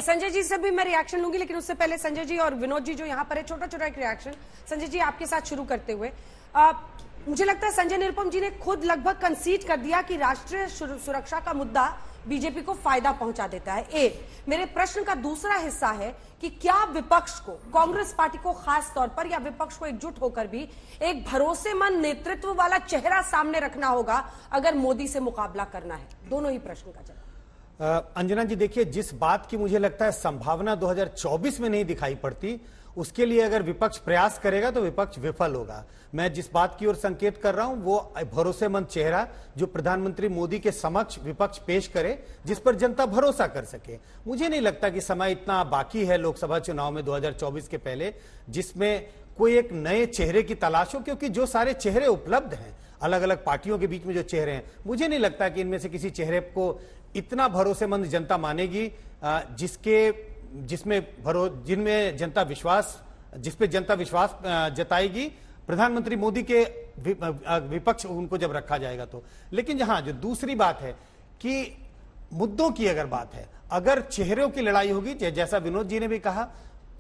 संजय जी से भी मैं रिएक्शन लूंगी, लेकिन उससे पहले संजय जी और विनोद जी जो यहाँ पर है, छोटा छोटा एक रिएक्शन। संजय जी आपके साथ शुरू करते हुए, मुझे लगता है संजय निरुपम जी ने खुद लगभग कंसीड कर दिया कि राष्ट्रीय सुरक्षा का मुद्दा बीजेपी को फायदा पहुंचा देता है। मेरे प्रश्न का दूसरा हिस्सा है कि क्या विपक्ष को, कांग्रेस पार्टी को खास तौर पर, या विपक्ष को एकजुट होकर भी एक भरोसेमंद नेतृत्व वाला चेहरा सामने रखना होगा अगर मोदी से मुकाबला करना है? दोनों ही प्रश्न का जवाब। अंजना जी देखिए, जिस बात की मुझे लगता है संभावना 2024 में नहीं दिखाई पड़ती, उसके लिए अगर विपक्ष प्रयास करेगा तो विपक्ष विफल होगा। मैं जिस बात की ओर संकेत कर रहा हूं वो भरोसेमंद चेहरा जो प्रधानमंत्री मोदी के समक्ष विपक्ष पेश करे, जिस पर जनता भरोसा कर सके। मुझे नहीं लगता कि समय इतना बाकी है लोकसभा चुनाव में 2024 के पहले जिसमें कोई एक नए चेहरे की तलाश हो, क्योंकि जो सारे चेहरे उपलब्ध हैं अलग अलग पार्टियों के बीच में, जो चेहरे हैं, मुझे नहीं लगता कि इनमें से किसी चेहरे को इतना भरोसेमंद जनता मानेगी जिनमें जनता विश्वास जताएगी प्रधानमंत्री मोदी के विपक्ष उनको जब रखा जाएगा तो। लेकिन जहां जो दूसरी बात है कि मुद्दों की अगर बात है, अगर चेहरों की लड़ाई होगी, जैसा विनोद जी ने भी कहा,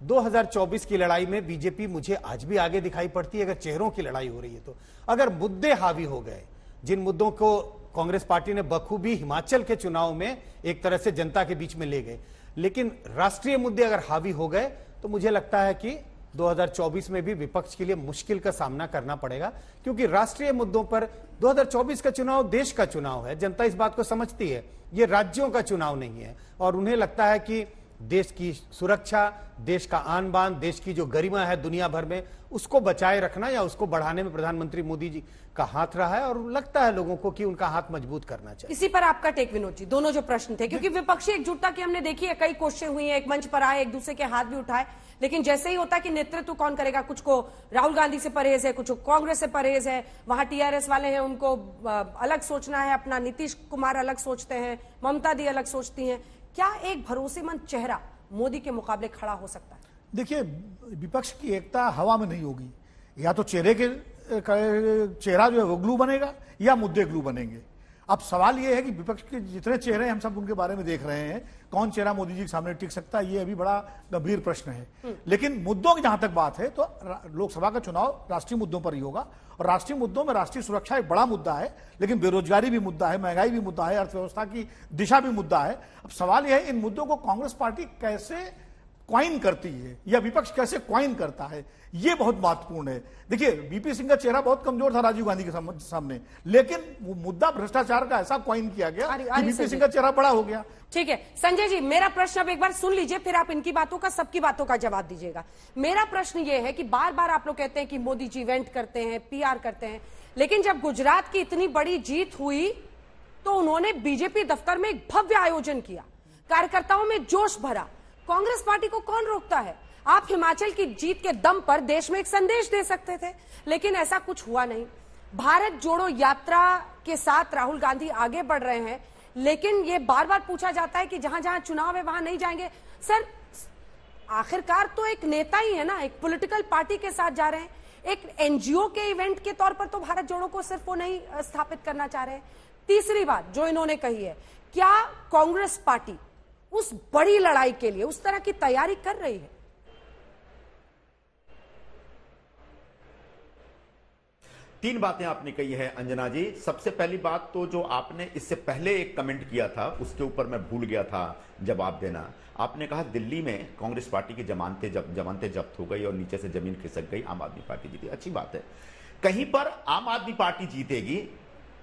2024 की लड़ाई में बीजेपी मुझे आज भी आगे दिखाई पड़ती है अगर चेहरों की लड़ाई हो रही है तो। अगर मुद्दे हावी हो गए, जिन मुद्दों को कांग्रेस पार्टी ने बखूबी हिमाचल के चुनाव में एक तरह से जनता के बीच में ले गए, लेकिन राष्ट्रीय मुद्दे अगर हावी हो गए तो मुझे लगता है कि 2024 में भी विपक्ष के लिए मुश्किल का सामना करना पड़ेगा, क्योंकि राष्ट्रीय मुद्दों पर 2024 का चुनाव देश का चुनाव है। जनता इस बात को समझती है, ये राज्यों का चुनाव नहीं है, और उन्हें लगता है कि देश की सुरक्षा, देश का आन बान, देश की जो गरिमा है दुनिया भर में, उसको बचाए रखना या उसको बढ़ाने में प्रधानमंत्री मोदी जी का हाथ रहा है, और लगता है लोगों को कि उनका हाथ मजबूत करना चाहिए। इसी पर आपका टेक विनोद जी, दोनों जो प्रश्न थे, क्योंकि विपक्षी एकजुटता की हमने देखी है, कई कोशिशें हुई हैं, एक मंच पर आए, एक दूसरे के हाथ भी उठाए, लेकिन जैसे ही होता है कि नेतृत्व कौन करेगा, कुछ को राहुल गांधी से परहेज है, कुछ को कांग्रेस से परहेज है, वहां टीआरएस वाले हैं उनको अलग सोचना है, अपना नीतीश कुमार अलग सोचते हैं, ममता दी अलग सोचती हैं। क्या एक भरोसेमंद चेहरा मोदी के मुकाबले खड़ा हो सकता है? देखिए, विपक्ष की एकता हवा में नहीं होगी, या तो चेहरा जो है वो ग्लू बनेगा या मुद्दे ग्लू बनेंगे। अब सवाल ये है कि विपक्ष के जितने चेहरे हैं हम सब उनके बारे में देख रहे हैं, कौन चेहरा मोदी जी के सामने टिक सकता है, ये अभी बड़ा गंभीर प्रश्न है। लेकिन मुद्दों की जहां तक बात है तो लोकसभा का चुनाव राष्ट्रीय मुद्दों पर ही होगा, और राष्ट्रीय मुद्दों में राष्ट्रीय सुरक्षा एक बड़ा मुद्दा है, लेकिन बेरोजगारी भी मुद्दा है, महंगाई भी मुद्दा है, अर्थव्यवस्था की दिशा भी मुद्दा है। अब सवाल यह है इन मुद्दों को कांग्रेस पार्टी कैसे क्वाइन करती है या विपक्ष कैसे क्वाइन करता है, यह बहुत महत्वपूर्ण है। देखिए, वीपी सिंह का चेहरा बहुत कमजोर था राजीव गांधी के सामने, लेकिन वो मुद्दा भ्रष्टाचार का ऐसा क्वाइन किया गया कि वीपी सिंह का चेहरा बड़ा हो गया। ठीक है संजय जी, मेरा प्रश्न अब एक बार सुन लीजिए, फिर आप इनकी बातों का, सबकी बातों का जवाब दीजिएगा। मेरा प्रश्न यह है कि बार बार आप लोग कहते हैं कि मोदी जी इवेंट करते हैं, पीआर करते हैं, लेकिन जब गुजरात की इतनी बड़ी जीत हुई तो उन्होंने बीजेपी दफ्तर में एक भव्य आयोजन किया, कार्यकर्ताओं में जोश भरा। कांग्रेस पार्टी को कौन रोकता है? आप हिमाचल की जीत के दम पर देश में एक संदेश दे सकते थे, लेकिन ऐसा कुछ हुआ नहीं। भारत जोड़ो यात्रा के साथ राहुल गांधी आगे बढ़ रहे हैं, लेकिन ये बार बार पूछा जाता है कि जहां जहां चुनाव है वहां नहीं जाएंगे। सर, आखिरकार तो एक नेता ही है ना, एक पॉलिटिकल पार्टी के साथ जा रहे हैं। एक एनजीओ के इवेंट के तौर पर तो भारत जोड़ो को सिर्फ वो नहीं स्थापित करना चाह रहे हैं। तीसरी बात जो इन्होंने कही है, क्या कांग्रेस पार्टी उस बड़ी लड़ाई के लिए उस तरह की तैयारी कर रही है? तीन बातें आपने कही है अंजना जी। सबसे पहली बात तो जो आपने इससे पहले एक कमेंट किया था उसके ऊपर मैं भूल गया था जवाब देना। आपने कहा दिल्ली में कांग्रेस पार्टी की जमानतें जब्त हो गई और नीचे से जमीन खिसक गई, आम आदमी पार्टी जीती। अच्छी बात है, कहीं पर आम आदमी पार्टी जीतेगी,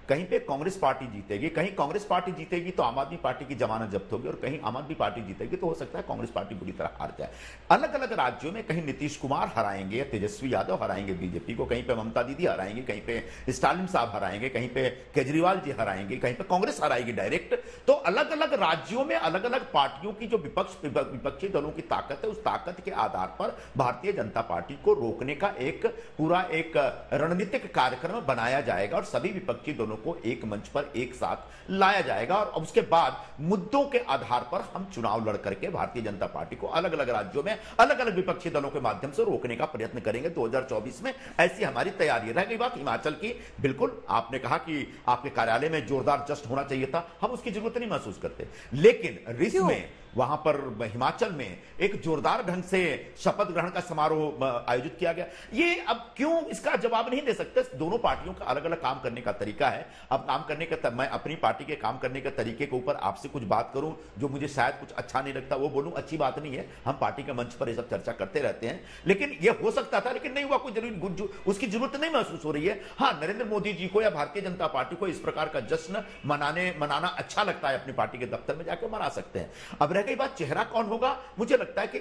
कहीं पे कांग्रेस पार्टी जीतेगी, कहीं कांग्रेस पार्टी जीतेगी तो आम आदमी पार्टी की जमानत जब्त होगी, और कहीं आम आदमी पार्टी जीतेगी तो हो सकता है कांग्रेस पार्टी बुरी तरह हार जाए। अलग अलग राज्यों में कहीं नीतीश कुमार हराएंगे, तेजस्वी यादव हराएंगे बीजेपी को, कहीं पे ममता दीदी हराएंगे, कहीं पे स्टालिन साहब हराएंगे, कहीं पे केजरीवाल जी हराएंगे, कहीं पे कांग्रेस हराएगी डायरेक्ट। तो अलग अलग राज्यों में अलग अलग पार्टियों की जो विपक्षी दलों की ताकत है, उस ताकत के आधार पर भारतीय जनता पार्टी को रोकने का एक पूरा एक रणनीतिक कार्यक्रम बनाया जाएगा, और सभी विपक्षी दलों को एक मंच पर एक साथ लाया जाएगा, और उसके बाद मुद्दों के आधार पर हम चुनाव लड़ करके भारतीय जनता पार्टी को अलग अलग राज्यों में अलग अलग विपक्षी दलों के माध्यम से रोकने का प्रयत्न करेंगे 2024 में। ऐसी हमारी तैयारी। रह गई बात हिमाचल की, बिल्कुल आपने कहा कि आपके कार्यालय में जोरदार जश्न होना चाहिए था, हम उसकी जरूरत नहीं महसूस करते, लेकिन रिस्क में वहां पर हिमाचल में एक जोरदार ढंग से शपथ ग्रहण का समारोह आयोजित किया गया। ये अब क्यों, इसका जवाब नहीं दे सकते। दोनों पार्टियों का अलग अलग काम करने का तरीका है। अब काम करने का, मैं अपनी पार्टी के काम करने के तरीके के ऊपर आपसे कुछ बात करूं जो मुझे शायद कुछ अच्छा नहीं लगता, वो बोलूं, अच्छी बात नहीं है। हम पार्टी के मंच पर ये सब चर्चा करते रहते हैं, लेकिन ये हो सकता था, लेकिन नहीं हुआ। कोई जरूरी उसकी जरूरत नहीं महसूस हो रही है। हाँ, नरेंद्र मोदी जी को या भारतीय जनता पार्टी को इस प्रकार का जश्न मनाना अच्छा लगता है, अपनी पार्टी के दफ्तर में जाकर मना सकते हैं। अब रह गई बात चेहरा कौन होगा, मुझे लगता है कि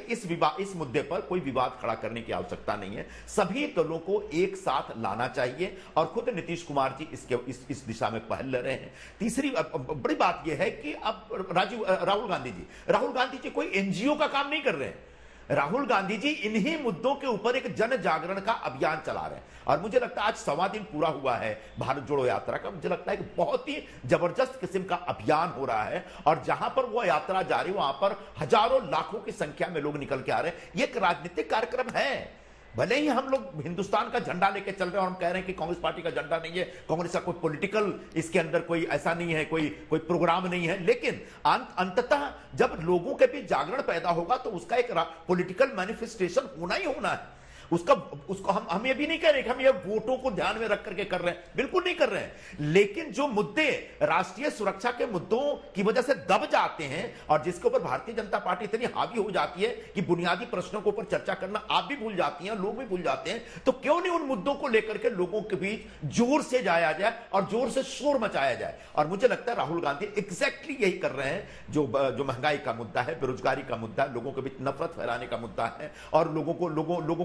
इस मुद्दे पर कोई विवाद खड़ा करने की आवश्यकता नहीं है। सभी दलों को एक साथ लाना चाहिए और खुद नीतीश कुमार जी इस दिशा में पहल ले रहे हैं। तीसरी बड़ी बात यह है कि अब राहुल गांधी जी कोई एनजीओ का काम नहीं कर रहे हैं। राहुल गांधी जी इन्हीं मुद्दों के ऊपर एक जन जागरण का अभियान चला रहे हैं और मुझे लगता है आज 1.25 दिन पूरा हुआ है भारत जोड़ो यात्रा का। मुझे लगता है कि बहुत ही जबरदस्त किस्म का अभियान हो रहा है और जहां पर वो यात्रा जारी, वहां पर हजारों लाखों की संख्या में लोग निकल के आ रहे हैं। ये एक राजनीतिक कार्यक्रम है। भले ही हम लोग हिंदुस्तान का झंडा लेके चल रहे हैं और हम कह रहे हैं कि कांग्रेस पार्टी का झंडा नहीं है, कांग्रेस का कोई पॉलिटिकल इसके अंदर कोई ऐसा नहीं है, कोई प्रोग्राम नहीं है, लेकिन अंततः जब लोगों के बीच जागरण पैदा होगा तो उसका एक पॉलिटिकल मैनिफेस्टेशन होना ही होना है। उसको हम ये भी नहीं कह रहे कि हम ये वोटों को ध्यान में रख करके कर रहे हैं, बिल्कुल नहीं कर रहे हैं। लेकिन जो मुद्दे राष्ट्रीय सुरक्षा के मुद्दों की वजह से दब जाते हैं और जिसके ऊपर भारतीय जनता पार्टी इतनी हावी हो जाती है कि बुनियादी प्रश्नों के ऊपर चर्चा करना आप भी भूल जाती हैं, लोग भी भूल जाते हैं, तो क्यों नहीं उन मुद्दों को लेकर के लोगों के बीच जोर से जाया जाए और जोर से शोर मचाया जाए। और मुझे लगता है राहुल गांधी एग्जैक्टली यही कर रहे हैं। जो महंगाई का मुद्दा है, बेरोजगारी का मुद्दा है, लोगों के बीच नफरत फैलाने का मुद्दा है और लोगों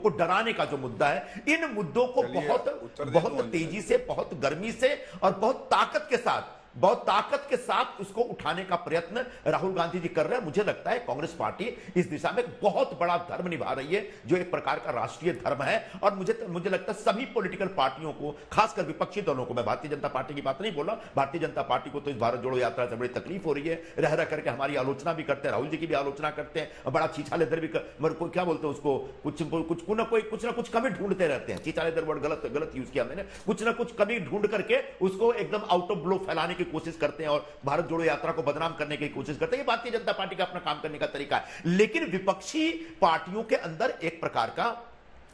को डराने का जो मुद्दा है, इन मुद्दों को बहुत तेजी से, बहुत गर्मी से और बहुत ताकत के साथ उसको उठाने का प्रयत्न राहुल गांधी जी कर रहे हैं। मुझे लगता है कांग्रेस पार्टी इस दिशा में बहुत बड़ा धर्म निभा रही है, जो एक प्रकार का राष्ट्रीय धर्म है। और मुझे लगता है सभी पॉलिटिकल पार्टियों को, खासकर विपक्षी दलों को, मैं भारतीय जनता पार्टी की बात नहीं बोल रहा, भारतीय जनता पार्टी को तो इस भारत जोड़ो यात्रा से बड़ी तकलीफ हो रही है। रह करके हमारी आलोचना भी करते हैं, राहुल जी की भी आलोचना करते हैं, बड़ा चीछालेदर भी क्या बोलते हैं उसको, कुछ ना कुछ कमी ढूंढते रहते हैं। चीछालेदर वर्ड गलत यूज किया मैंने। कुछ ना कुछ कमी ढूंढ करके उसको एकदम आउट ऑफ ब्लो फैलाने की कोशिश करते हैं और भारत जोड़ो यात्रा को बदनाम करने की कोशिश करते हैं। ये भारतीय जनता पार्टी का अपना काम करने का तरीका है। लेकिन विपक्षी पार्टियों के अंदर एक प्रकार का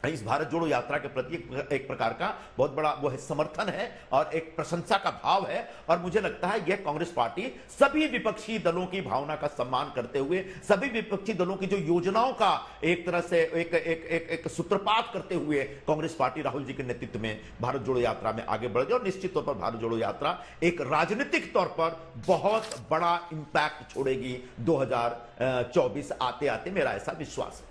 इस भारत जोड़ो यात्रा के प्रति एक प्रकार का बहुत बड़ा वो है समर्थन है और एक प्रशंसा का भाव है। और मुझे लगता है यह कांग्रेस पार्टी सभी विपक्षी दलों की भावना का सम्मान करते हुए, सभी विपक्षी दलों की जो योजनाओं का एक तरह से एक सूत्रपात करते हुए कांग्रेस पार्टी राहुल जी के नेतृत्व में भारत जोड़ो यात्रा में आगे बढ़ गई। और निश्चित तौर पर भारत जोड़ो यात्रा एक राजनीतिक तौर पर बहुत बड़ा इंपैक्ट छोड़ेगी 2024 आते आते, मेरा ऐसा विश्वास है।